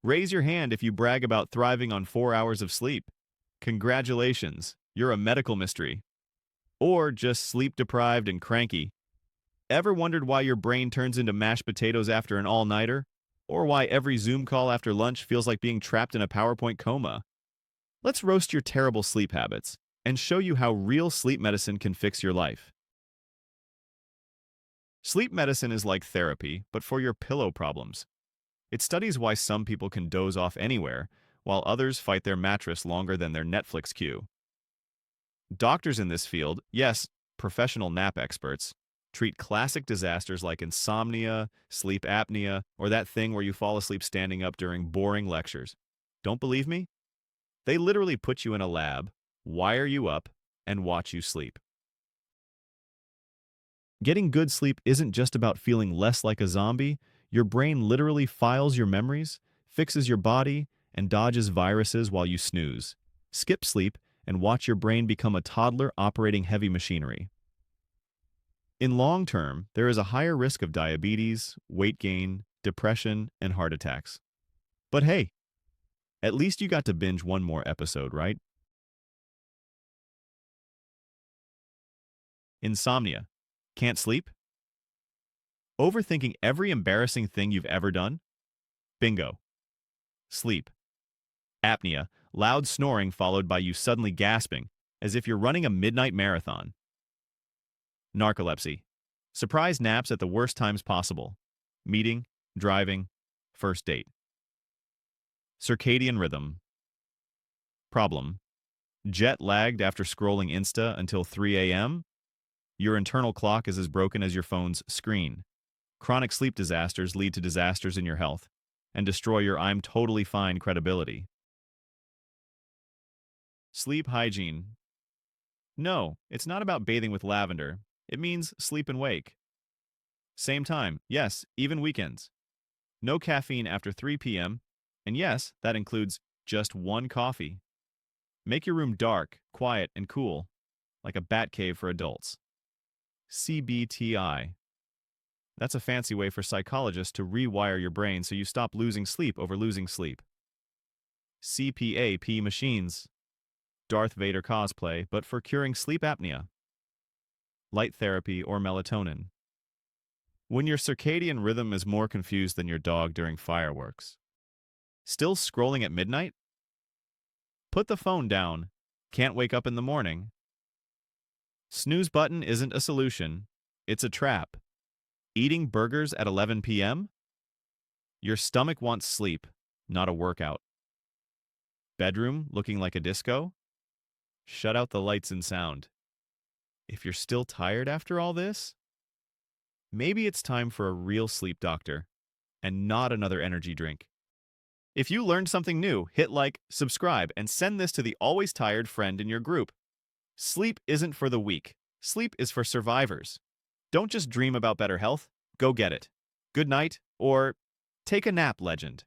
Raise your hand if you brag about thriving on 4 hours of sleep. Congratulations, you're a medical mystery. Or just sleep deprived and cranky. Ever wondered why your brain turns into mashed potatoes after an all-nighter? Or why every Zoom call after lunch feels like being trapped in a PowerPoint coma? Let's roast your terrible sleep habits and show you how real sleep medicine can fix your life. Sleep medicine is like therapy, but for your pillow problems. It studies why some people can doze off anywhere, while others fight their mattress longer than their Netflix queue. Doctors in this field, yes, professional nap experts, treat classic disasters like insomnia, sleep apnea, or that thing where you fall asleep standing up during boring lectures. Don't believe me? They literally put you in a lab, wire you up, and watch you sleep. Getting good sleep isn't just about feeling less like a zombie. Your brain literally files your memories, fixes your body, and dodges viruses while you snooze. Skip sleep and watch your brain become a toddler operating heavy machinery. In long term, there is a higher risk of diabetes, weight gain, depression, and heart attacks. But hey, at least you got to binge one more episode, right? Insomnia. Can't sleep? Overthinking every embarrassing thing you've ever done? Bingo. Sleep. Apnea. Loud snoring followed by you suddenly gasping, as if you're running a midnight marathon. Narcolepsy. Surprise naps at the worst times possible. Meeting, driving, first date. Circadian rhythm. Problem. Jet lagged after scrolling Insta until 3 a.m.? Your internal clock is as broken as your phone's screen. Chronic sleep disasters lead to disasters in your health and destroy your "I'm totally fine" credibility. Sleep hygiene. No, it's not about bathing with lavender. It means sleep and wake. Same time, yes, even weekends. No caffeine after 3 p.m., and yes, that includes just one coffee. Make your room dark, quiet, and cool, like a bat cave for adults. CBTI. That's a fancy way for psychologists to rewire your brain so you stop losing sleep over losing sleep. CPAP machines. Darth Vader cosplay, but for curing sleep apnea. Light therapy or melatonin. When your circadian rhythm is more confused than your dog during fireworks. Still scrolling at midnight? Put the phone down. Can't wake up in the morning. Snooze button isn't a solution. It's a trap. Eating burgers at 11 p.m.? Your stomach wants sleep, not a workout. Bedroom looking like a disco? Shut out the lights and sound. If you're still tired after all this, maybe it's time for a real sleep doctor and not another energy drink. If you learned something new, hit like, subscribe, and send this to the always tired friend in your group. Sleep isn't for the weak. Sleep is for survivors. Don't just dream about better health. Go get it. Good night, or take a nap, legend.